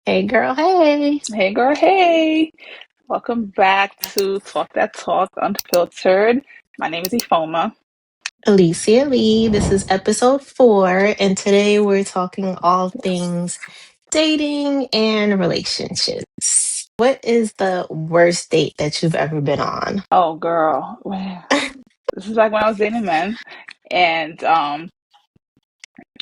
Hey girl, hey. Hey girl, hey. Welcome back to Talk That Talk Unfiltered. My name is Ifoma. Alicia Lee. This is episode 4, and today we're talking all Yes. things dating and relationships. What is the worst date that you've ever been on? Oh girl. This is back when I was dating men and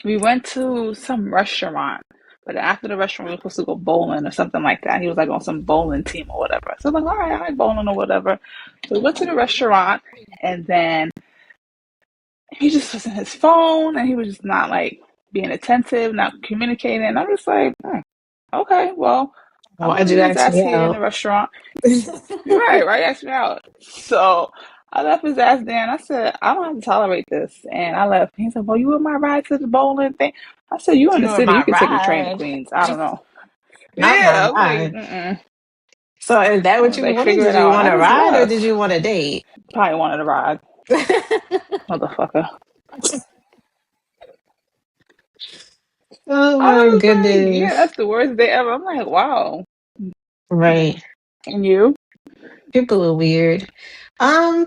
we went to some restaurant. But after the restaurant we were supposed to go bowling or something like that. He was like on some bowling team or whatever. So I'm like, all right, I like bowling or whatever. So we went to the restaurant and then he just was in his phone and he was just not like being attentive, not communicating. And I'm just like, okay, well, I'm gonna Why'd you leave his ask ass me here in the out? restaurant. You're right, right? Ask me out. So I left his ass there and I said, I don't have to tolerate this. And I left. He said, well, you were my ride to the bowling thing. I said, you in the You were city, you my can take the train to ride, Queens. I don't know. not my Yeah, I was like, ride. mm-mm. So is that I what was you like, wanted? figure Did it you out. And want I a just ride or left. did you want a date? Probably wanted a ride, motherfucker. Oh I my was like, yeah, goodness. that's the worst day ever. I'm like, wow. Right. And you? People are weird. Um,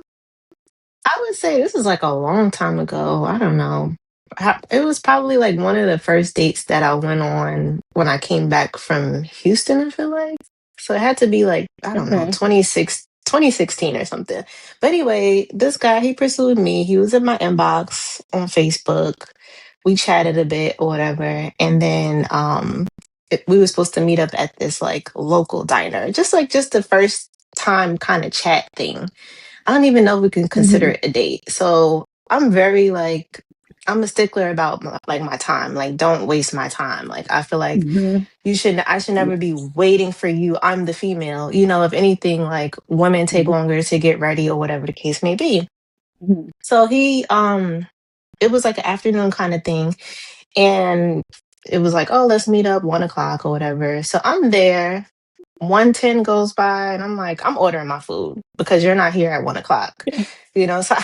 I would say this is like a long time ago. I don't know. It was probably like one of the first dates that I went on when I came back from Houston, I feel like. So it had to be like, I don't know, Okay. 2016 or something. But anyway, this guy, he pursued me. He was in my inbox on Facebook. We chatted a bit or whatever. And then we were supposed to meet up at this like local diner. Just the first time kind of chat thing. I don't even know if we can consider Mm-hmm. it a date. So I'm very like I'm a stickler about like my time. Like don't waste my time. Like I feel like Mm-hmm. I should never be Yes. waiting for you. I'm the female. If anything, like women take Mm-hmm. longer to get ready or whatever the case may be. Mm-hmm. So he it was like an afternoon kind of thing. And it was like, oh, let's meet up 1 o'clock or whatever. So I'm there. 1:10 goes by and I'm like, I'm ordering my food because you're not here at 1 o'clock. So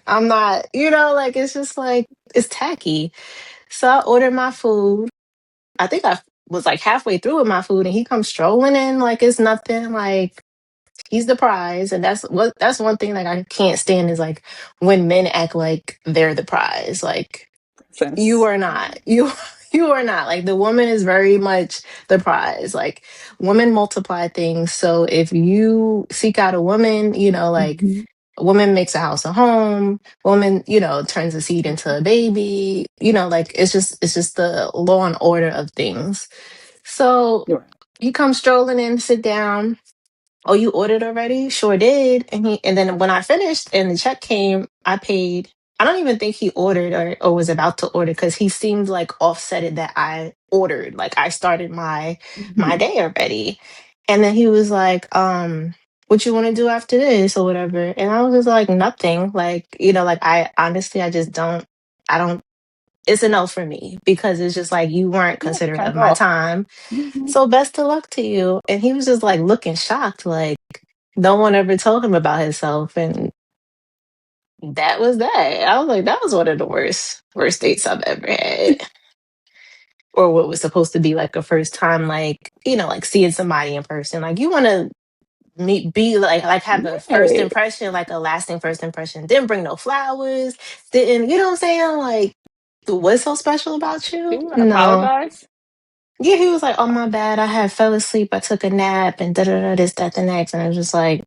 I'm not, like it's just like it's tacky. So I ordered my food. I think I was like halfway through with my food and he comes strolling in like it's nothing, like he's the prize. And that's one thing like I can't stand is like when men act like they're the prize. Like you Sense. are not. You are not. Like the woman is very much the prize. Like women multiply things. So if you seek out a woman, like Mm-hmm. a woman makes a house a home, woman, turns a seed into a baby, like it's just the law and order of things. So You're right. he comes strolling in, sit down. Oh, you ordered already? Sure did. And then when I finished and the check came, I paid. I don't even think he ordered or was about to order because he seemed like offsetted that I ordered. Like I started my Mm-hmm. day already. And then he was like, what you want to do after this or whatever. And I was just like, nothing. Like, like I honestly I just I don't it's a no for me because it's just like you weren't Yeah, considerate of turned my off. time. Mm-hmm. So best of luck to you. And he was just like looking shocked, like no one ever told him about himself. And that was that. I was like, that was one of the worst dates I've ever had. Or what was supposed to be like a first time, like, like seeing somebody in person. Like you wanna meet be like have a first Right. impression, like a lasting first impression. Didn't bring no flowers, didn't what I'm saying? Like what's so special about Did you? you even No. apologize? Yeah, he was like, "Oh my bad, I had fell asleep. I took a nap and da da da this, that, the next." And I was just like,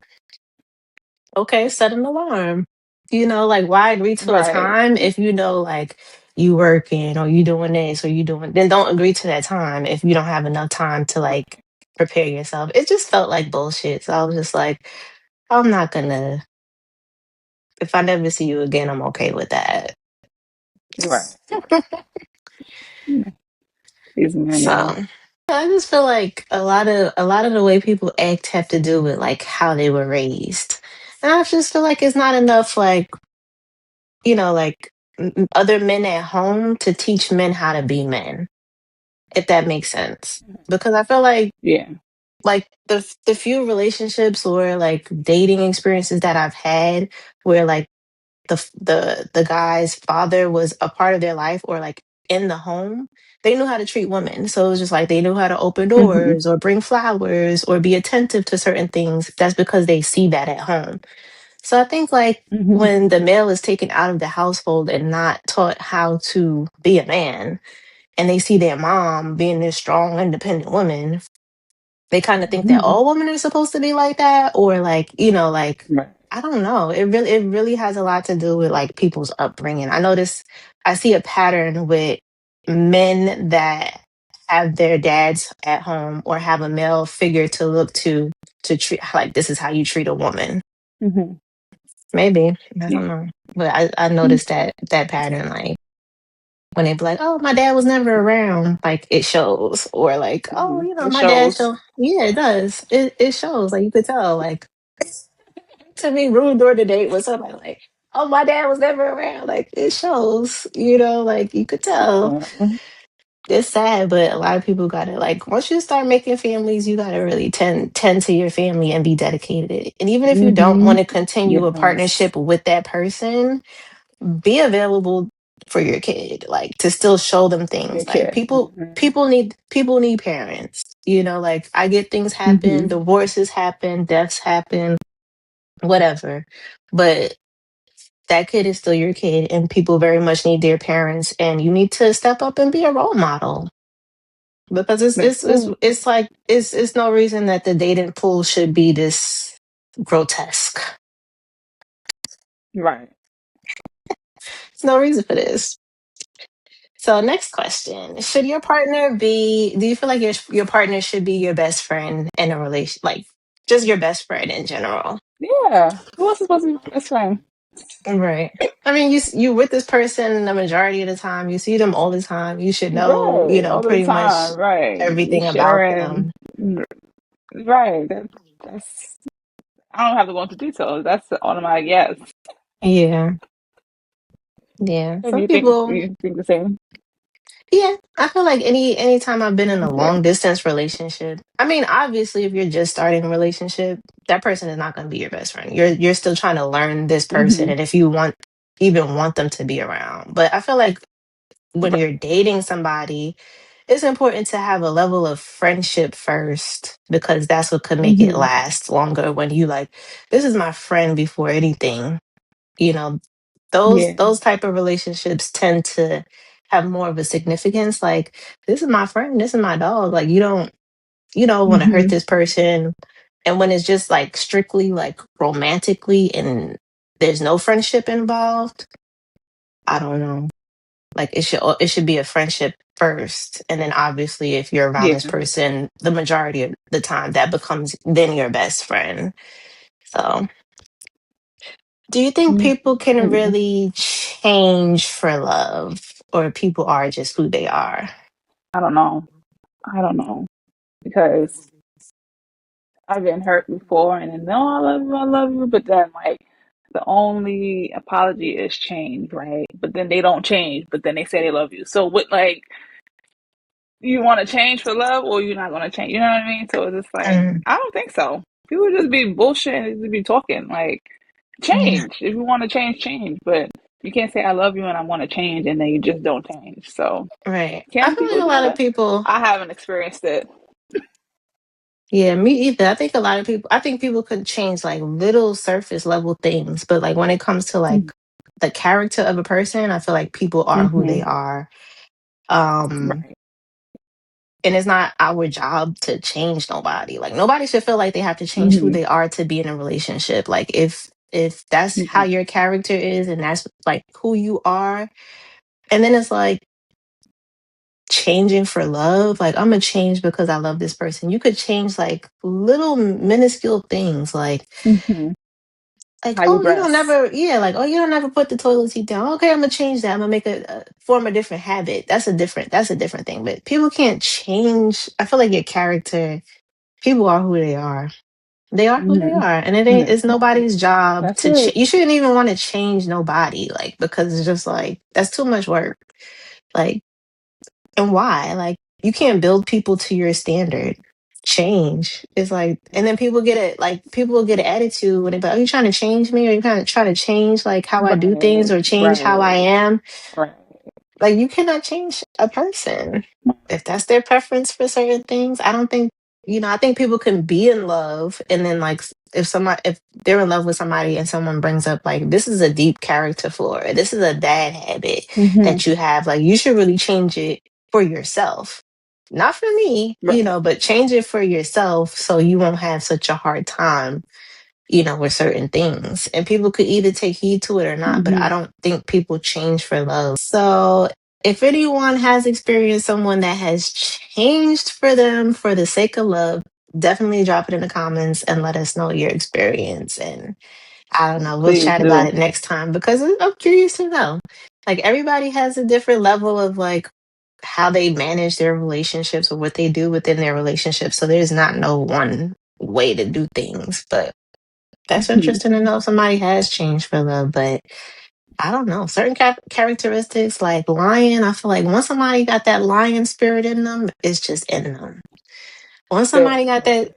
"Okay, set an alarm." Like why agree to a Right. time if like you working or you doing this or you doing then don't agree to that time if you don't have enough time to Right. like prepare yourself. It just felt like bullshit. So I was just like, I'm not gonna. If I never see you again, I'm okay with that. Right. Yeah. These men, So yo. I just feel like a lot of the way people act have to do with like how they were raised. And I just feel like it's not enough like, like other men at home to teach men how to be men, if that makes sense. Because I feel Yeah. like the few relationships or like dating experiences that I've had where like the guy's father was a part of their life or like in the home, they knew how to treat women. So it was just like they knew how to open Mm-hmm. doors or bring flowers or be attentive to certain things. That's because they see that at home. So I think like Mm-hmm. when the male is taken out of the household and not taught how to be a man, and they see their mom being this strong, independent woman, they kind of think that Mm-hmm. all women are supposed to be like that, or like, like, Right. I don't know. It really has a lot to do with like people's upbringing. I see a pattern with men that have their dads at home or have a male figure to look to treat like this is how you treat a woman. Mm-hmm. Maybe. I Yeah. don't know. But I noticed that pattern, like when they be like, "Oh, my dad was never around," like it shows, or like, "Oh, Mm-hmm. It my dad shows. show." Yeah, it does. It shows. Like you could tell. Like to me, rude during the date with somebody like, "Oh, my dad was never around." Like it shows. Like you could tell. Yeah. It's sad, but a lot of people gotta like once you start making families, you gotta really tend to your family and be dedicated. And even if you don't Mm-hmm. want to continue a Yes. partnership with that person, be available for your kid, like to still show them Your things. Like kid. Mm-hmm. people need parents. Like I get things happen, Mm-hmm. divorces happen, deaths happen, whatever. But that kid is still your kid and people very much need their parents and you need to step up and be a role model. Because it's That's it's it's, true. it's like it's no reason that the dating pool should be this grotesque. Right. There's no reason for this. So next question. Do you feel like your partner should be your best friend in a relation, like just your best friend in general? Yeah. Who else is supposed to be my best friend? Right. I mean, you with this person the majority of the time. You see them all the time. You should know, Right. All the pretty much time. Right. We everything about sharing. them. Right. That's. I don't have to go into details. That's the automatic yes. Yeah. Yeah. And Some people, you think the same? yeah. I feel like anytime I've been in a Okay. long distance relationship. I mean, obviously if you're just starting a relationship, that person is not going to be your best friend. You're still trying to learn this person Mm-hmm. and if you want them to be around. But I feel like when Right. you're dating somebody, it's important to have a level of friendship first because that's what could make it Mm-hmm. last longer when you like, this is my friend before anything. You know, those Yeah. those type of relationships tend to have more of a significance. Like, this is my friend, this is my dog. Like you don't want to hurt Mm-hmm. this person. And when it's just like strictly like romantically and there's no friendship involved, I don't know. Like it should be a friendship first, and then obviously if you're around this Yeah. person the majority of the time, that becomes then your best friend. So, do you think people can Mm-hmm. really change for love, or people are just who they are? I don't know. I don't know because I've been hurt before, and then no, I love you, but then like the only apology is change, right? But then they don't change, but then they say they love you. So what, like, you want to change for love, or you're not going to change? You know what I mean? So it's just like Mm, I don't think so. People just be bullshit and just be talking. Like, yeah, change if you want to change, change. But you can't say I love you and I want to change, and then you just don't change. So right. I can feel like people a do lot of that? people. I haven't experienced it. Yeah, me either. I think people could change like little surface level things, but like when it comes to like the character of a person, I feel like people are who they Mm-hmm. are. Um, Right. and it's not our job to change nobody. Like nobody should feel like they have to change who Mm-hmm. they are to be in a relationship. Like if that's how Right. your character is and that's like who you are, and then it's like changing for love, like I'm gonna change because I love this person. You could change like little minuscule things Mm-hmm. like How you oh you don't dress. never yeah like oh you don't never put the toilet seat down. Okay, I'm gonna change that. I'm gonna make form a different habit. That's a different thing. But people can't change. I feel like your character, people are who they are. They are who they Mm-hmm. are, and it's That's nobody's job that's to it. you shouldn't even want to change nobody, like, because it's just like that's too much work. Like, and why? Like, you can't build people to your standard. Change. It's like, and then people will get an attitude when they be like, are you trying to change me? Are you kind of trying to change like how I do things Right. or change how I Right. am? Right. Like you cannot change a person if that's their preference for certain things. I don't think, I think people can be in love and then like if they're in love with somebody and someone brings up like this is a deep character flaw, or this is a bad habit Hmm. that you have, like you should really change it for yourself. Not for me, Right. but change it for yourself so you won't have such a hard time, with certain things. And people could either take heed to it or not, but I Hmm. don't think people change for love. So if anyone has experienced someone that has changed for them for the sake of love, definitely drop it in the comments and let us know your experience. And I don't know, we'll Please chat about do. it next time because I'm curious to know. Like everybody has a different level of like how they manage their relationships or what they do within their relationships. So there's not no one way to do things, but that's Hmm. interesting to know if somebody has changed for love, but I don't know. Certain characteristics like lying, I feel like once somebody got that lion spirit in them, it's just in them. Once Yeah. somebody got that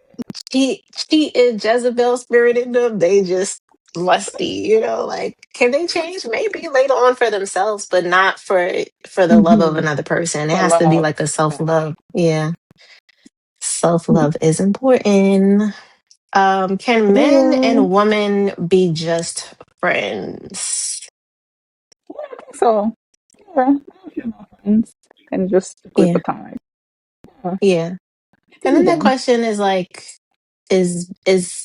cheating Jezebel spirit in them, they just lusty, like can they change? Maybe later on for themselves, but not for the love of Hmm. another person. It For has to be love. like a self-love. Yeah. Hmm. Self-love is important. Can It men is. and women be just friends? Yeah, I think so. Yeah. I have a few more friends and just strictly Yeah, platonic. Yeah. yeah. Can And be then that done. question is like is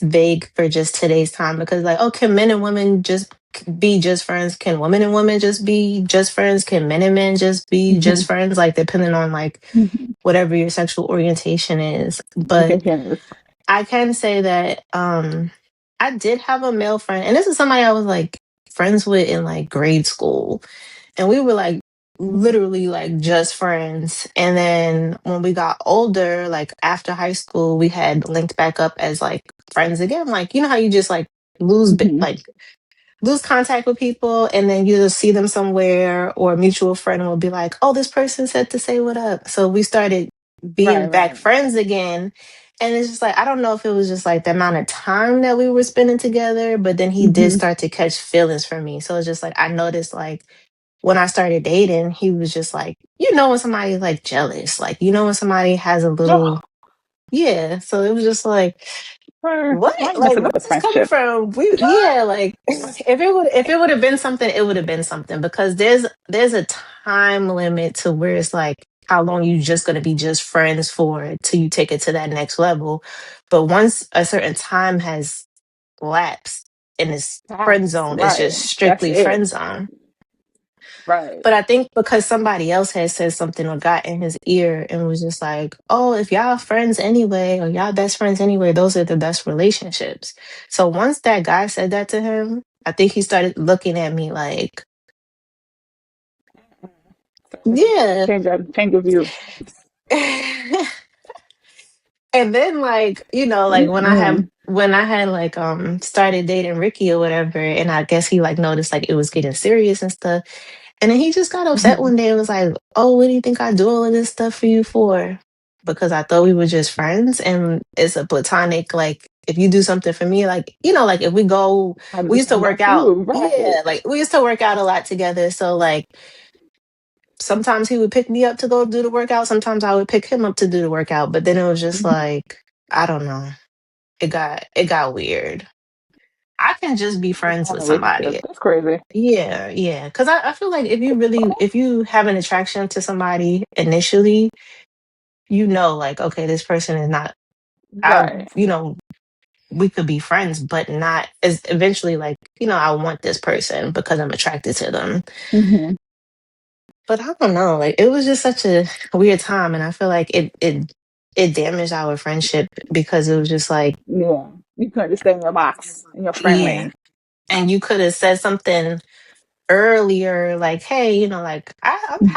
vague for just today's time because like, oh, can men and women just be just friends? Can women and women just be just friends? Can men and men just be Hmm. just friends? Like depending on like Hmm. whatever your sexual orientation is. But Education is. I can say that I did have a male friend, and this is somebody I was like friends with in like grade school. And we were like literally like just friends. And then when we got older, like after high school, we had linked back up as like friends again. Like, you know how you just like Hmm. lose contact with people and then you just see them somewhere or a mutual friend will be like, oh, this person said to say what up. So we started Right, being back right. friends again. And it's just like, I don't know if it was just like the amount of time that we were spending together, but then he did Hmm. start to catch feelings for me. So it's just like, I noticed like when I started dating, he was just like, when somebody's like jealous, like, when somebody has a little, Oh, yeah. So it was just like, what? why are you Like, messing up where's the this coming friendship? from? Yeah, like if it would have been something, it would have been something because there's a time limit to where it's like how long you just gonna be just friends for till you take it to that next level. But once a certain time has lapsed in this friend That's zone, it's just right. That's strictly it. friend zone. Right. But I think because somebody else had said something or got in his ear and was just like, oh, if y'all friends anyway, or y'all best friends anyway, those are the best relationships. So once that guy said that to him, I think he started looking at me like, yeah. Change of view. And then like, like Mm-mm. when I had like started dating Ricky or whatever, and I guess he like noticed like it was getting serious and stuff. And then he just got upset Hmm. one day and was like, oh, what do you think I do all of this stuff for you for? Because I thought we were just friends and it's a platonic, like, if you do something for me, like, like if I do we the used to same work back to out. you. Right. Yeah, like we used to work out a lot together. So, like, sometimes he would pick me up to go do the workout. Sometimes I would pick him up to do the workout. But then it was just Hmm. like, I don't know. It got weird. I can just be That's friends all with relationship. somebody. That's crazy. Yeah, yeah. Because I feel like if you have an attraction to somebody initially, like, okay, this person is not, I, Right. we could be friends, but not as eventually, like, I want this person because I'm attracted to them. Hmm. But I don't know, like, it was just such a weird time. And I feel like it damaged our friendship because it was just like, Yeah. You couldn't just stay in your box, in your friend yeah. lane. And you could have said something earlier, like, hey, like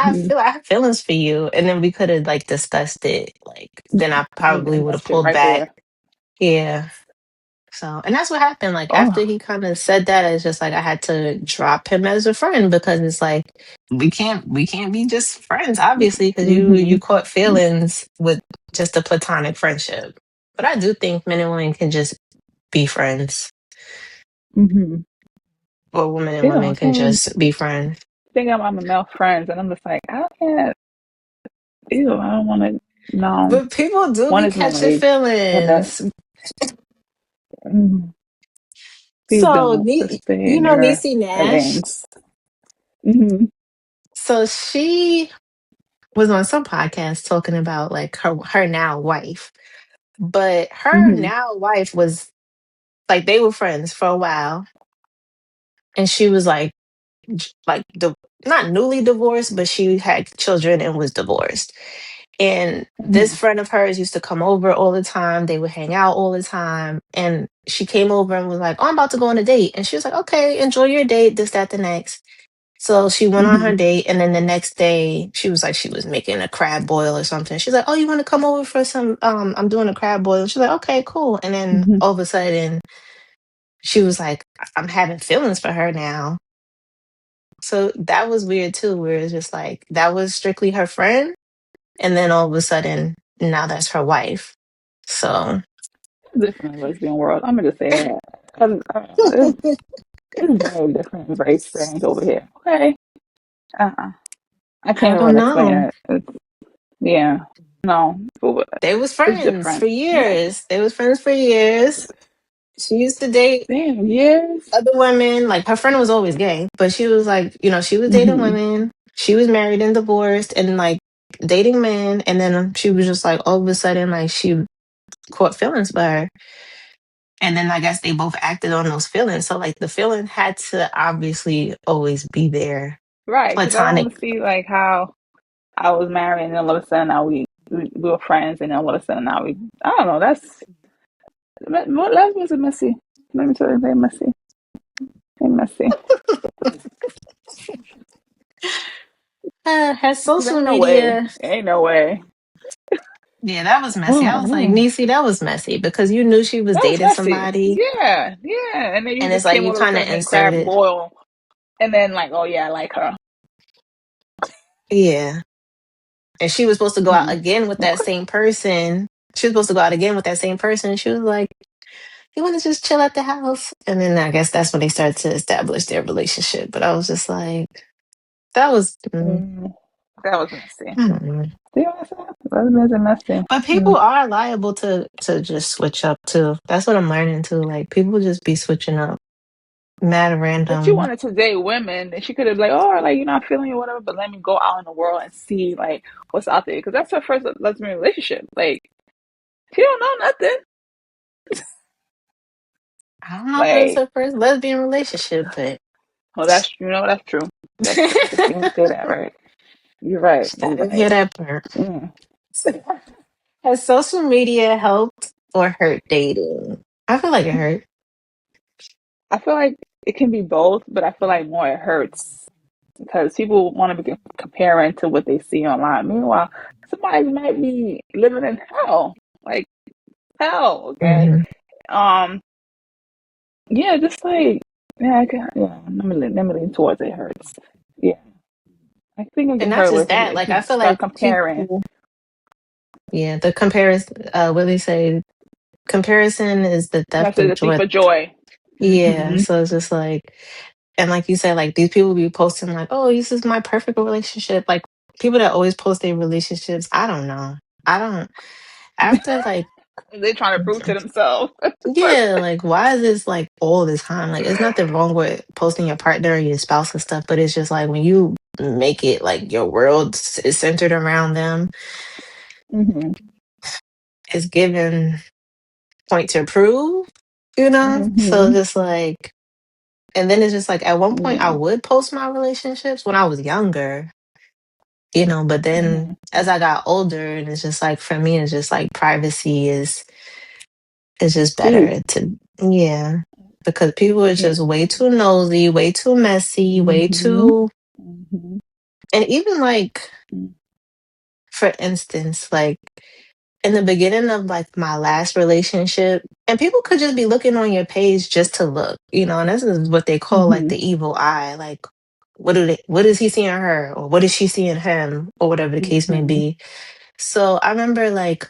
Hmm. I have feelings for you, and then we could have like discussed it. Like, then I probably And would have that's it pulled right back. there. Yeah. So, and that's what happened. Like after Oh. he kind of said that, it's just like I had to drop him as a friend because it's like we can't be just friends, obviously, because you Hmm. caught feelings with just a platonic friendship. But I do think men and women can just be friends, Hmm. or women and Yeah. women can Okay. just be friends. thinking about my male friends, and I'm just like, I can't. Ew, I don't want to. No, But people do one be is catching married. But that, feelings. mm, please So, don't. Just stay you in know your Niecy Nash? lanes. Hmm. So she was on some podcast talking about like her now wife. But her Hmm. now wife was like they were friends for a while, and she was like not newly divorced, but she had children and was divorced. And this Hmm. friend of hers used to come over all the time. They would hang out all the time. And she came over and was like, "Oh, I'm about to go on a date." And she was like, "Okay, enjoy your date, this, that, the next." So she went on her Hmm. date. And then the next day, she was like, she was making a crab boil or something. She's like, "Oh, you want to come over for some? I'm doing a crab boil." She's like, "Okay, cool." And then Hmm. all of a sudden, she was like, "I'm having feelings for her now." So that was weird too, where it's just like that was strictly her friend, and then all of a sudden now that's her wife. So Different lesbian world. I'm gonna just say that. 'Cause, it's very different, very strange over here. Okay. Uh-uh. I I can't don't even explain know. it. Yeah. No. They was It's friends for different. Yeah. years. They was friends for years. She used to date Damn. Years. other women. Like her friend was always gay, but she was like, she was dating Hmm. women. She was married and divorced and like dating men. And then she was just like all of a sudden like she caught feelings for her. And then I guess they both acted on those feelings. So like the feeling had to obviously always be there. Right. Because I Platonic. don't see like how I was married and then all of a sudden now we were friends and then all of a sudden now we I don't know. That's what lesbians are messy. Let me tell you, they're messy. They're messy. Has Because social ain't no way. media. Ain't no way. Yeah, that was messy. I Oh was like, man. Niecy, that was messy because you knew she was That was dating messy. somebody. Yeah, yeah. And then you And it's just like came you all of a kind of sudden and crab inserted. boil and then like, oh yeah, I like her. Yeah. And she was supposed to go out Mm. again with that Okay. same person. She was supposed to go out again with that same person. She was like, "You want to just chill at the house?" And then I guess that's when they started to establish their relationship. But I was just like, that was, Mm. That was messy. I don't know. See what I said? Lesbians are messy. But Mm. people are liable to just switch up too. That's what I'm learning too. Like people just be switching up, mad If she random. wanted to date women, then she could have like, oh, like you're not feeling it, whatever. But let me go out in the world and see like what's out there, because that's her first lesbian relationship. Like she don't know nothing. I don't know if it was Like, her first lesbian relationship, but oh, that's true. That's true. I didn't say that right. You're right. I You're didn't right. hear that part. Mm. Has social media helped or hurt dating? I feel like it hurt. I feel like it can be both, but I feel like more it hurts because people want to be comparing to what they see online. Meanwhile, somebody might be living in hell, like hell. Okay. Hmm. Um. Yeah. Just like yeah. Yeah. Let me lean towards it hurts. Yeah. I think it And can not hurt just with that, if like I you feel start like comparing. people, yeah, the comparison, what do they say? Comparison is the That's theft of the thief joy. of joy. Yeah, Hmm. so it's just like, and like you said, like these people be posting like, "Oh, this is my perfect relationship." Like people that always post their relationships, I don't know. I don't. After like, They're trying to prove to themselves. yeah, like why is this like all the time? Like, it's nothing wrong with posting your partner or your spouse and stuff, but it's just like when you make it like your world is centered around them, Hmm. it's given point to prove, you know? So Hmm. it's just like, and then it's just like at one point I Yeah. would post my relationships when I was younger, but then Hmm. as I got older, and it's just like for me, it's just like privacy is just Key. better to, yeah. Because people are Yeah. just way too nosy, way too messy, way Hmm. too, Hmm. and even like, for instance, like in the beginning of like my last relationship, and people could just be looking on your page just to look, and this is what they call like Hmm. the evil eye. Like, what does he see in her, or what does she see in him, or whatever the case may Hmm. be. So I remember like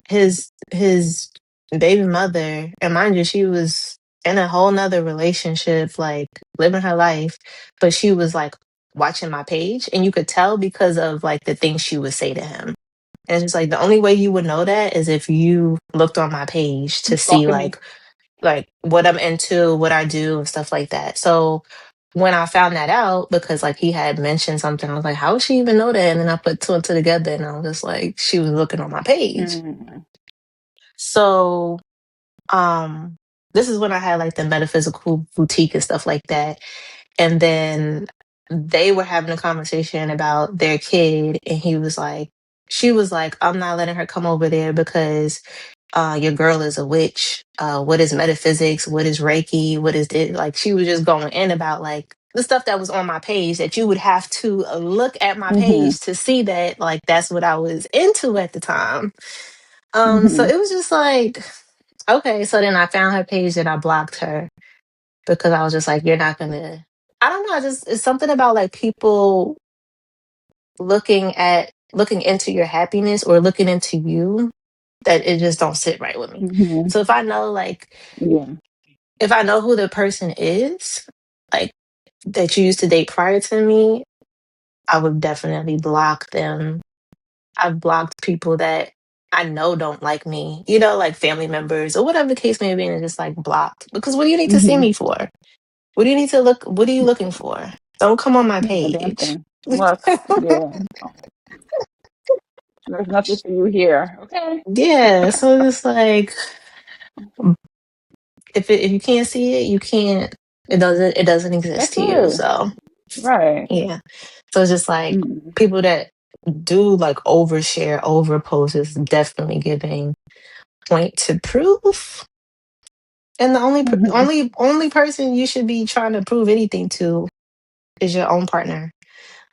his baby mother, and mind you, she was in a whole nother relationship, like living her life, but she was like watching my page, and you could tell because of like the things she would say to him. And it's just like the only way you would know that is if you looked on my page to see Stalking me. like what I'm into, what I do, and stuff like that. So when I found that out, because like he had mentioned something, I was like, how would she even know that? And then I put two and two together, and I was just like, she was looking on my page. Mm-hmm. So um this is when I had like the metaphysical boutique and stuff like that. And then they were having a conversation about their kid, and he was like, she was like, I'm not letting her come over there because your girl is a witch. What is metaphysics? What is Reiki? What is it? Like she was just going in about like the stuff that was on my page that you would have to look at my Mm-hmm. page to see that like that's what I was into at the time. So Mm-hmm. it was just like, okay. So then I found her page and I blocked her because I was just like, you're not gonna. I don't know. I just it's something about like people looking into your happiness or looking into you that it just don't sit right with me. Mm-hmm. So if I know like Yeah. if I know who the person is, like that you used to date prior to me, I would definitely block them. I've blocked people that I know don't like me, like family members or whatever the case may be, and it's just like blocked. Because what do you need to see Mm-hmm. me for? What do you need to look? What are you looking for? Don't come on my Not a damn page. thing. Look, yeah. No. There's nothing for you here. Okay. Yeah, so it's like if you can't see it, you can't. It doesn't exist That's to you. it. So Right. yeah, so it's just like Mm-hmm. people that do like overshare, overpost is definitely giving point to proof. And the Mm-hmm. only person you should be trying to prove anything to is your own partner.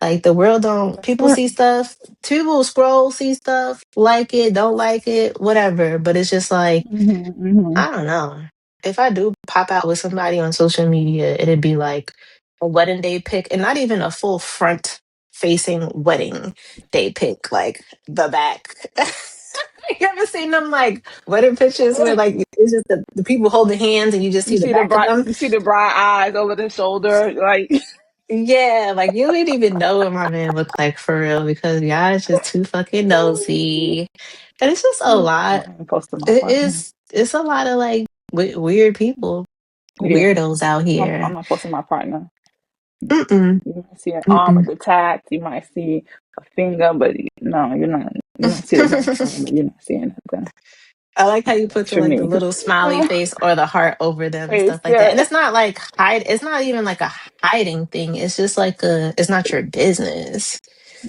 Like the world don't That's people it. see stuff, people scroll, see stuff, like it, don't like it, whatever. But it's just like, Mm-hmm. Mm-hmm. I don't know. If I do pop out with somebody on social media, it'd be like a wedding day pic, and not even a full front facing wedding day pic, like the back. You ever seen them like wedding pictures where like it's just the people holding hands and you just see the back of them? You see the bright eyes over the shoulder, like Yeah, like you didn't even know what my man looked like for real because y'all is just too fucking nosy. And it's just a no, lot. I'm posting my It partner. is it's a lot of like weird people, Yeah. weirdos out I'm here. not posting my partner. Mm-mm, You might see an arm mm-mm. with the tat, you might see a finger, but no, you might see the whole thing, but you're not seeing it. I like how you put That's the for like the me. little smiley face or the heart over them and Face, stuff like that. yeah. And it's not like hide. It's not even like a hiding thing. It's just like it's not your business.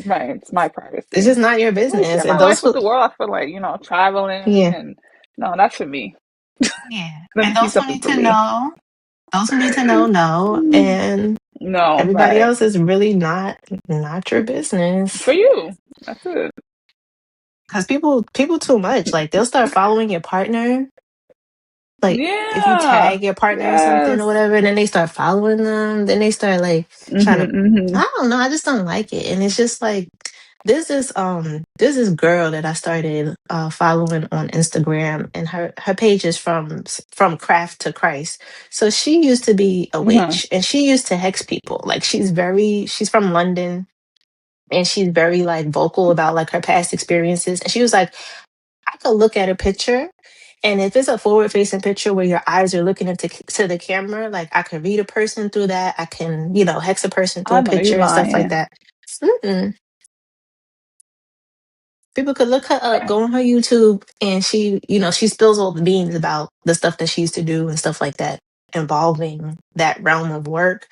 Right, it's my It's privacy. just not your I want to business. share And my those life with who, the world. I feel like, traveling yeah, and no, that's for me. yeah. Let me And see those who something need for to me. know, those who need to know, know. And No, everybody right. else is really not your business. For you. That's it. Because people too much. Like they'll start following your partner. Like if you Yeah. tag your partner in something or Yes. whatever, and then they start following them, then they start like trying to. Mm-hmm. I don't know. I just don't like it, and it's just like there's this girl that I started following on Instagram, and her page is from craft to Christ. So she used to be a Mm-hmm. witch, and she used to hex people. Like she's from London, and she's very like vocal about like her past experiences. And she was like, I could look at a picture, and if it's a forward facing picture where your eyes are looking into to the camera, like I can read a person through that. I can, hex a person through I a know you picture and stuff like lying. that. Mm-mm. People could look her up, go on her YouTube, and she spills all the beans about the stuff that she used to do and stuff like that involving that realm of work.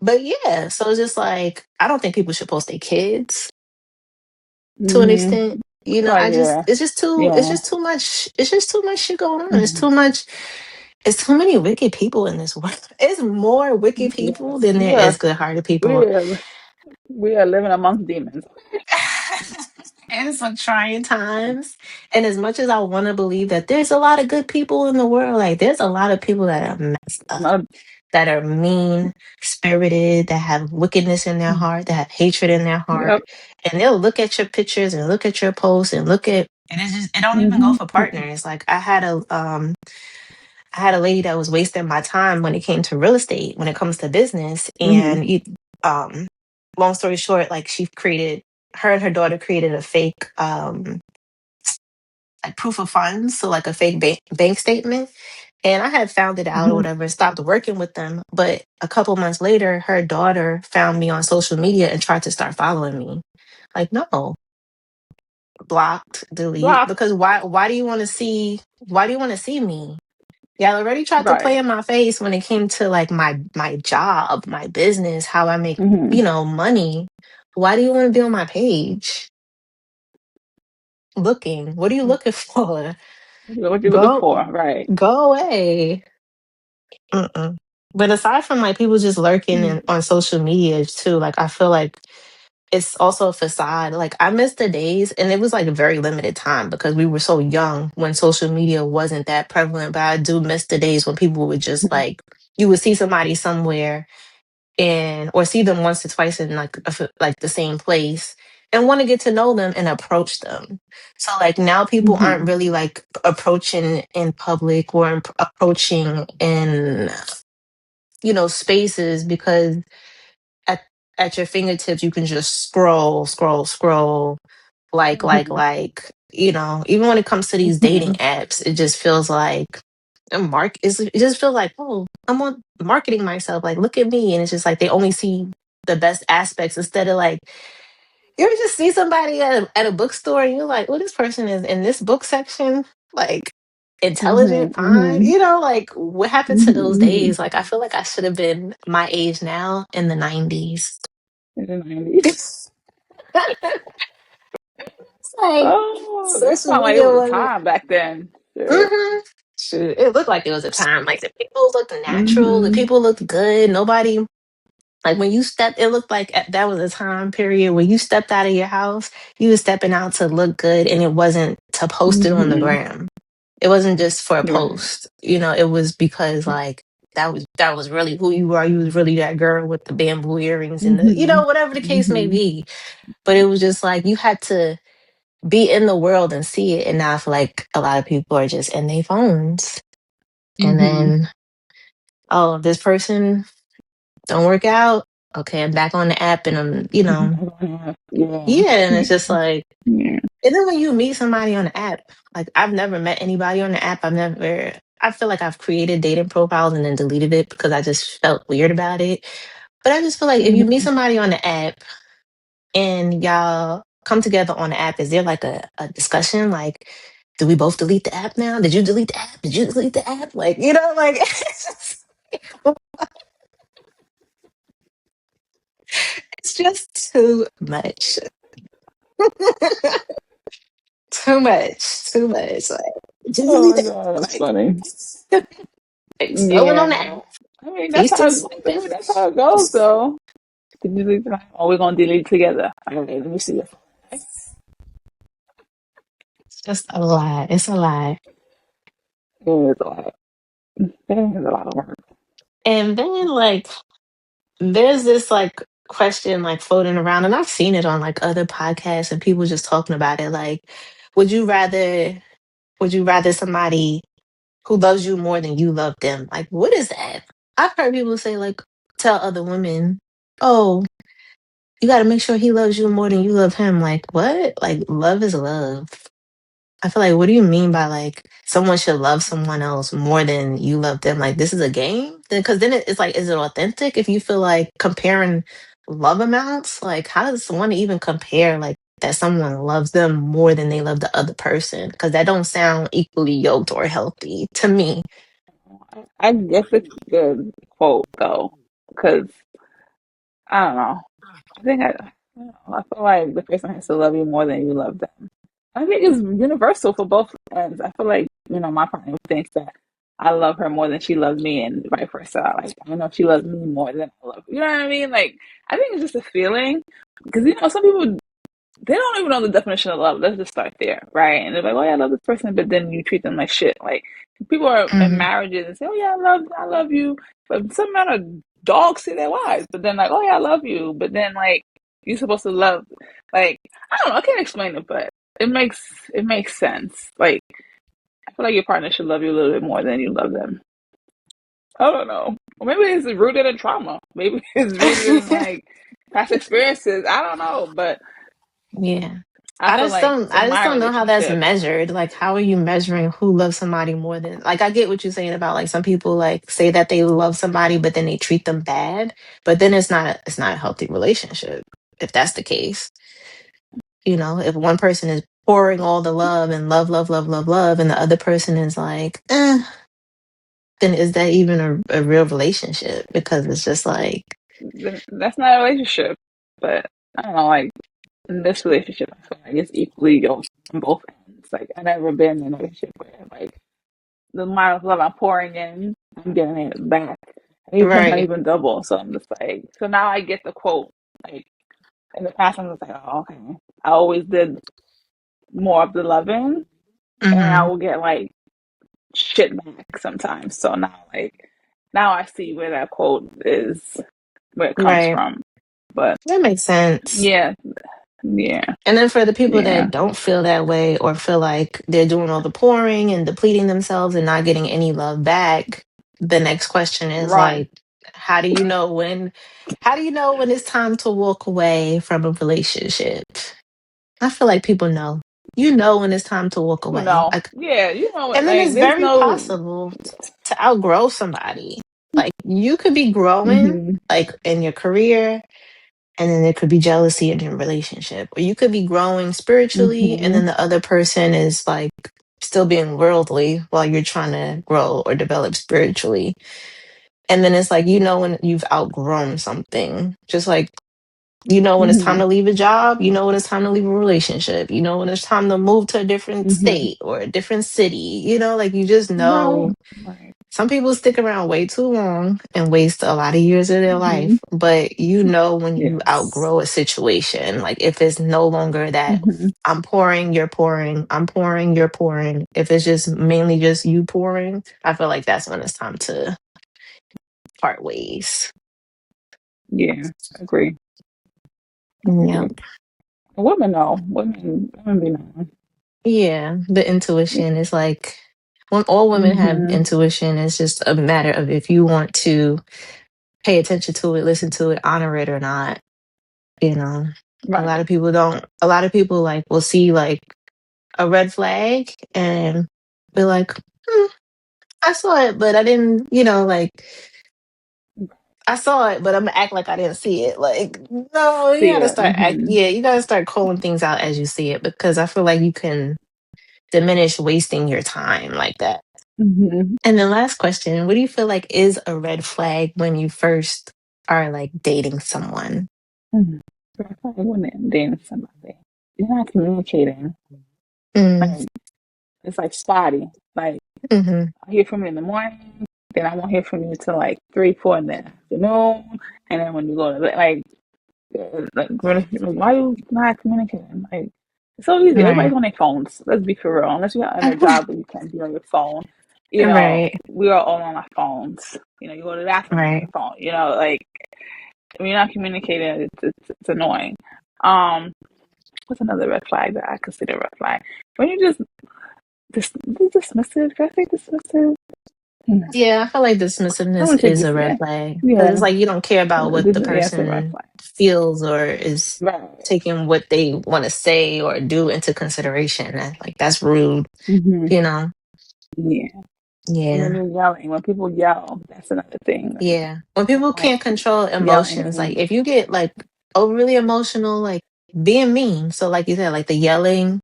But yeah, so it's just like I don't think people should post their kids to an Mm-hmm. extent. Like, I just yeah. it's Yeah. just too much. It's just too much shit going on. It's Mm-hmm. too much. It's too many wicked people in this world. It's more wicked people Yes. than there is good-hearted people. We are we are living amongst demons. It's like trying times. And as much as I want to believe that there's a lot of good people in the world, like there's a lot of people that are messed up, No, that are mean spirited, that have wickedness in their heart, that have hatred in their heart. yep. And they'll look at your pictures and look at your posts and it don't even go Mm-hmm. for partners. Like I had a lady that was wasting my time when it came to real estate, when it comes to business. Mm-hmm. Um long story short, like her and her daughter created a fake like proof of funds, so like a fake bank statement. And I had found it out or Mm-hmm. whatever and stopped working with them. But a couple months later, her daughter found me on social media and tried to start following me. Like, no, blocked, delete. Blocked. Because why do you want to see me? Y'all already tried to play Right. in my face when it came to like my job, my business, how I make, Mm-hmm. money. Why do you want to be on my page? Looking. What are you looking for? What you looking Go for? Right. go away. Mm-mm. But aside from like people just lurking on social media too, like I feel like it's also a facade. Like I miss the days, and it was like a very limited time because we were so young when social media wasn't that prevalent. But I do miss the days when people would just like you would see somebody somewhere and or see them once or twice in like like the same place and want to get to know them and approach them. So like now people Mm-hmm. aren't really like approaching in public or approaching in spaces because at at your fingertips you can just scroll Mm-hmm. even when it comes to these dating Mm-hmm. apps it just feels like it just feels like, oh, I'm on marketing myself, like look at me, and it's just like they only see the best aspects instead of like you ever just see somebody at a bookstore and you're like, oh, this person is in this book section, like intelligent, fine, Mm-hmm. like what happened to those Mm-hmm. days? Like I feel like I should have been my age now in the 90s. In the 90s. It's like Oh, that social sounded like it media was a wasn't. time back then. Shit. Hmm. Shoot, it looked like it was a time. Like the people looked natural, the Mm-hmm. people looked good. Nobody like when you stepped. It looked like that was a time period when you stepped out of your house. You were stepping out to look good, and it wasn't to post it on the Mm-hmm. gram. It wasn't just for a Right. post. It was because like that was really who you are. You was really that girl with the bamboo earrings and the Mm-hmm. whatever the case may Mm-hmm. be. But it was just like you had to be in the world and see it. And now I feel like a lot of people are just in their phones. And Mm-hmm. then, oh, this person don't work out. Okay, I'm back on the app and Yeah. yeah. And it's just like, Yeah. and then when you meet somebody on the app, like I've never met anybody on the app. I feel like I've created dating profiles and then deleted it because I just felt weird about it. But I just feel like if you meet Mm-hmm. somebody on the app and y'all come together on the app, is there like a discussion? Like, do we both delete the app now? Did you delete the app? Did you delete the app? Like, like it's just too much. Too much. Too much. Like, did you Oh delete my the God, app? that's funny. Like scrolling on the Yeah. app, I pasting, mean, swiping. that's how it goes, though. Did you delete tonight? Oh, we're gonna delete together. Okay, let me see it. It's just a lie. It's a lie. It is a lot. That is a lot of work. And then like there's this like question like floating around, and I've seen it on like other podcasts and people just talking about it. Like, would you rather would you rather somebody who loves you more than you love them? Like, what is that? I've heard people say like tell other women, oh, you gotta make sure he loves you more than you love him. Like, what? Like love is love. I feel like, what do you mean by like someone should love someone else more than you love them? Like, this is a game? Because then it's like, is it authentic if you feel like comparing love amounts? Like, how does someone even compare like that someone loves them more than they love the other person? Because that don't sound equally yoked or healthy to me. I guess it's a good quote though, because I don't know. I don't know. I feel like the person has to love you more than you love them. I think it's universal for both ends. I feel like, my partner thinks that I love her more than she loves me and vice versa. Like, I know she loves me more than I love her. You know what I mean? Like, I think it's just a feeling. Because, some people, they don't even know the definition of love. Let's just start there, right? And they're like, oh, yeah, I love this person, but then you treat them like shit. Like, people are in Mhm. marriages and say, oh, yeah, I love you. But some men are dogs to their wives. But then, like, oh, yeah, I love you. But then, like, you're supposed to love, like, I don't know. I can't explain it, but it makes it makes sense. Like I feel like your partner should love you a little bit more than you love them. I don't know. Or maybe it's rooted in trauma. Maybe it's rooted in like past experiences. I don't know, but Yeah. I feel like in I just my don't know how that's relationship, measured. Like how are you measuring who loves somebody more than like I get what you're saying about like some people like say that they love somebody but then they treat them bad, but then it's not a healthy relationship if that's the case. You know, if one person is pouring all the love and love, love, love, love, love, and the other person is like, then is that even a real relationship? Because it's just like, that's not a relationship. But I don't know, like in this relationship, I feel like it's equally yoked on both ends. Like I never been in a relationship where like the amount of love I'm pouring in, I'm getting it back. And even sometimes right, even double. So I'm just like, so now I get the quote. Like in the past, I'm just like, oh, okay. I always did more of the loving, and I mm-hmm, will get like shit back sometimes. So now, like, now I see where that quote is, where it comes right. from. But That makes sense. yeah, yeah, And then for the people yeah, that don't feel that way or feel like they're doing all the pouring and depleting themselves and not getting any love back, the next question is run. like, how do you know when how do you know when it's time to walk away from a relationship? I feel like people know. You know when it's time to walk You away. know, Like yeah, you know, and then like it's there's very no. possible to outgrow somebody. Like you could be growing Mhm, like in your career and then there could be jealousy in your relationship. Or you could be growing spiritually and mhm, then the other person is like still being worldly while you're trying to grow or develop spiritually. And then it's like you know when you've outgrown something. Just like you know when it's time mhm, to leave a job, you know when it's time to leave a relationship, you know when it's time to move to a different mhm. state or a different city, you know, like you just know Right, right. some people stick around way too long and waste a lot of years of their Mhm. life, but you know when you Yes. outgrow a situation, like if it's no longer that Mhm. I'm pouring, you're pouring, I'm pouring, you're pouring. If it's just mainly just you pouring, I feel like that's when it's time to part ways. Yeah, agree. Yeah. Agree. Women know. Women be knowing. Yeah, the intuition is like when all women have Mhm. intuition, it's just a matter of if you want to pay attention to it, listen to it, honor it or not. You know, a lot Right. of people don't, a lot of people like will see like a red flag and be like, hmm, I saw it, but I didn't, you know, like I saw it, but I'm gonna act like I didn't see it. Like, no, you See gotta it. start act, Mhm. yeah, you gotta start calling things out as you see it because I feel like you can diminish wasting your time like that. Mhm. And then last question, what do you feel like is a red flag when you first are like dating someone? Mhm. So I feel like when I'm dating somebody, you're not communicating. Mm, Like it's like spotty. Like mm-hmm, I hear from you in the morning, then I won't hear from you till like 3, 4 in the afternoon, and then when you go to like why you not communicating? Like it's so easy. right. Everybody's on their phones. Let's be for real. Unless you're in a job where you can't be on your phone, Right, we are all on our phones. You go to the bathroom, you're on right. your phone. Like when you're not communicating, it's annoying. Um, what's another red flag that I consider a red flag? When you just dismissive. Did I say dismissive? Hmm. Yeah, I feel like I dismissiveness want to is say a red yeah, flag because it's yeah. like you don't care about what the Yeah, it's a red person flag. feels or is Right. taking what they want to say or do into consideration. Like that's rude, Hmm. you know? Yeah. And then Yeah. you're yelling. When people yell, that's another thing. Like, Yeah. When I people don't like can't control emotions, like yelling. if you get like overly emotional, like being mean. So like you said, like the yelling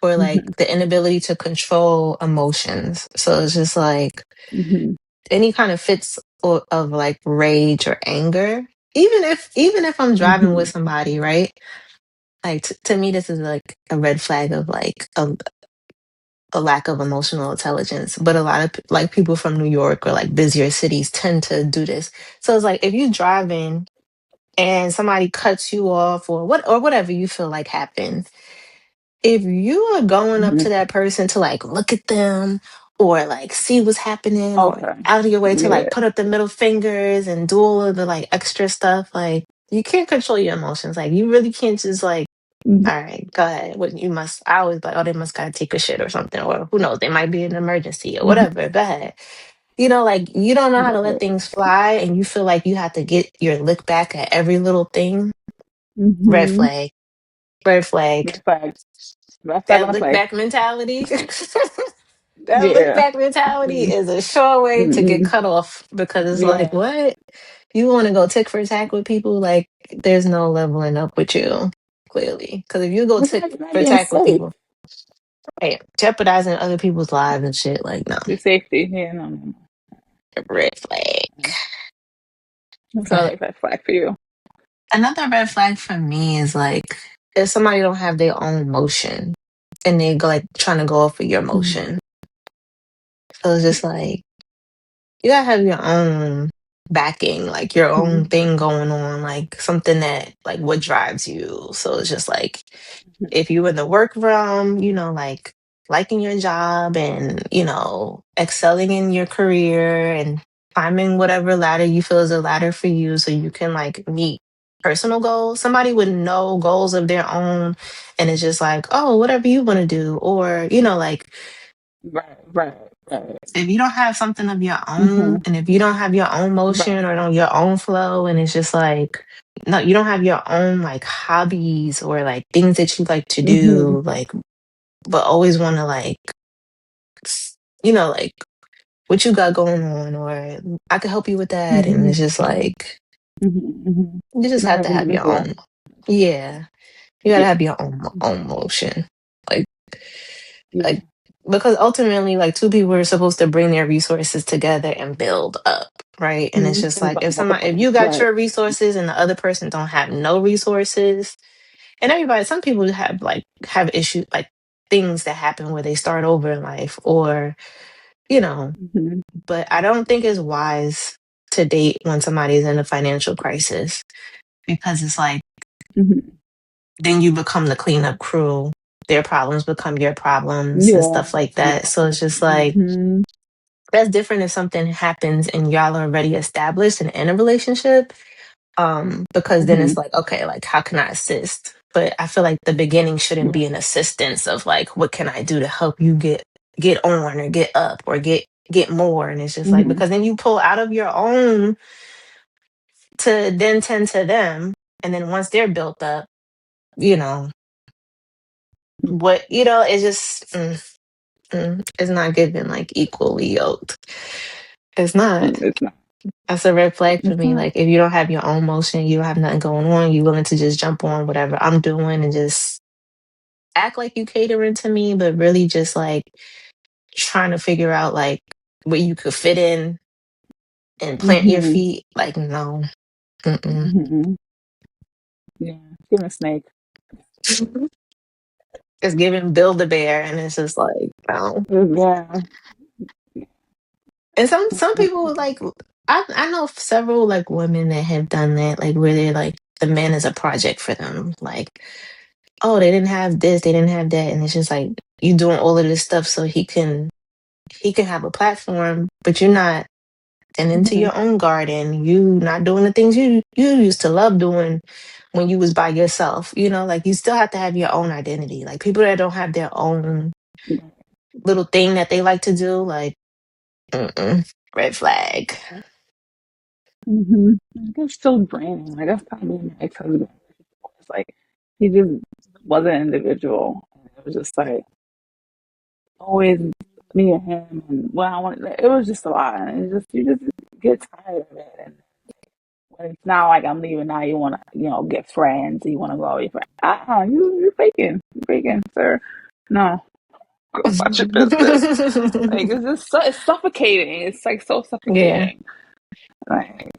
or like Hmm. the inability to control emotions. So it's just like Hmm. any kind of fits of like rage or anger. Even if I'm driving with Hmm. somebody, right? Like to me, this is like a red flag of like a lack of emotional intelligence. But a lot of like people from New York or like busier cities tend to do this. So it's like if you're driving and somebody cuts you off or whatever you feel like happened, if you are going up Hmm. to that person to like look at them or like see what's happening or Okay. out of your way to Yeah. like put up the middle fingers and do all of the like extra stuff, like you can't control your emotions. Like you really can't just like, Hmm. all right, go ahead. What you must I always like, oh, they must gotta take a shit or something, or who knows, they might be an emergency or Hmm. whatever. Go ahead. You know, like you don't know how to let Right. things fly and you feel like you have to get your lick back at every little thing. Red Mhm. flag. Red flag. Red flag. Red flag on That the look play. back mentality. That look Yeah. back mentality Mm-mm. is a sure way to get Mm-mm. cut off because it's like, Yeah. what? You want to go tick for tack with people? Like, there's no leveling up with you, clearly. Because if you go It's tick not, you're not for being tack with safe. people, right, jeopardizing other people's lives and shit, like, no, Your safety. Yeah, no, no, red flag. no. What's But another red flag for you? another red flag for me is like if somebody don't have their own motion and they go like trying to go off of your Mhm. motion. So it's just like you gotta have your own backing, like your own Mhm. thing going on, like something that like what drives you. So it's just like Mhm. if you in the work realm, like liking your job and, excelling in your career and climbing whatever ladder you feel is a ladder for you so you can like meet personal goals. Somebody with no goals of their own and it's just like, oh, whatever you want to do. Or, like Right, right, right. if you don't have something of your own Mhm. and if you don't have your own motion Right. or on your own flow and it's just like no, you don't have your own like hobbies or like things that you like to Mhm. do, like but always want to like like what you got going on or I could help you with that and Mhm. it's just like Mhm. Mhm. you just have Very to have your individual. own. Yeah, you gotta Yeah. have your own motion. Like Yeah. like because ultimately like two people are supposed to bring their resources together and build up, right? And it's Mhm. just And like about if multiple. you got Right. your resources and the other person don't have no resources, and everybody, some people have issues like things that happen where they start over in life or you know Mhm. but I don't think it's wise to date when somebody's in a financial crisis because it's like Mhm. then you become the cleanup crew. Their problems become your problems and Yeah. stuff like that. Yeah. So it's just like Mhm. that's different if something happens and y'all are already established and in a relationship. Because then it's Mhm. like, okay, like how can I assist? But I feel like the beginning shouldn't be Right. an assistance of like, what can I do to help you get on or get up or get more? And it's just like Mhm. because then you pull out of your own to then tend to them. And then once they're built up, you know, it's just it's not given like equally yoked. It's not. It's not. That's a red flag for It's me. not. Like if you don't have your own motion, you don't have nothing going on, you willing to just jump on whatever I'm doing and just act like you catering to me, but really just like trying to figure out like where you could fit in and plant your Mhm. feet. Like no. Mm-mm. Mhm. Yeah. Give him a snake. It's giving Build a Bear and it's just like no. Yeah. And some people like I know several like women that have done that, like where they're like the man is a project for them. Like, oh, they didn't have this, they didn't have that, and it's just like you doing all of this stuff so he can have a platform, but you're not tending to Mhm. your own garden. You not doing the things you used to love doing when you was by yourself. Like you still have to have your own identity. Like people that don't have their own little thing that they like to do, like mm-mm, red flag. Mhm. It's still draining. Like that's probably my ex-husband. It's like he just wasn't an individual. It was just like always me and him, and what I wanted. It was just a lot, and it just you just get tired of it. And when it's not like I'm leaving now, you want to get friends. You want to go with your friend. You're faking, sir. No, go about your business. Like it's just it's suffocating. It's like so Yeah. suffocating. Like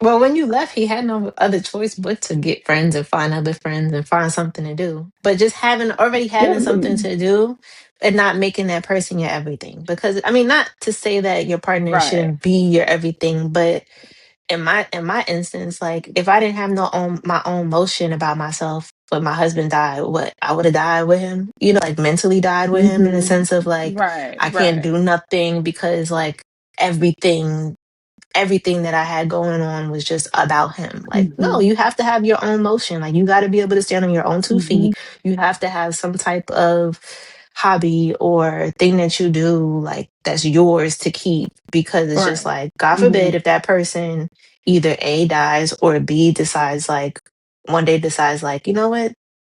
Well, when you left, he had no other choice but to get friends and find other friends and find something to do. But just already yeah, having something to do and not making that person your everything. Because I mean, not to say that your partner right. shouldn't be your everything, but in my instance, like if I didn't have my own motion about myself, but my husband died, what I would have died with him, like mentally died with him in the Mhm. sense of like Right. I can't Right. do nothing because like everything everything that I had going on was just about him. Like, no, Mhm. you have to have your own motion. Like, you got to be able to stand on your own two Mhm. feet. You have to have some type of hobby or thing that you do, like, that's yours to keep. Because it's just Right. like, God forbid Mhm. if that person either A dies or B decides, like, one day decides like, you know what,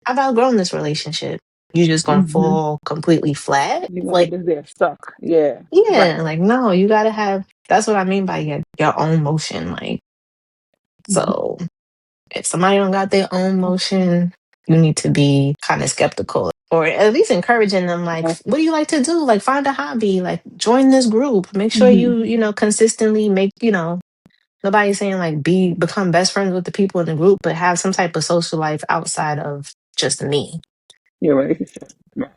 I've outgrown this relationship, you just gonna Mm-hmm. fall completely flat? You're gonna be Like, just there stuck. Yeah. yeah, Right. like no, you gotta have. That's what I mean by your own motion. Like, Mm-hmm. so if somebody don't got their own motion, you need to be kind of skeptical, or at least encouraging them. Like, Yes. what do you like to do? Like, find a hobby. Like, join this group. Make sure Mm-hmm. you consistently make. Nobody's saying like become best friends with the people in the group, but have some type of social life outside of just me. Your relationship. Right.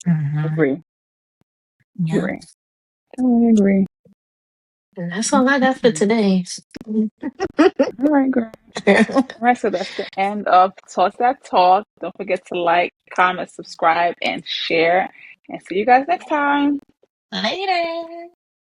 Hmm. Agree. Yeah, Agree. Totally agree. and that's all I got for today. All right, girl. All right, so that's the end of Talk That Talk. Don't forget to like, comment, subscribe, and share. And see you guys next time. Later.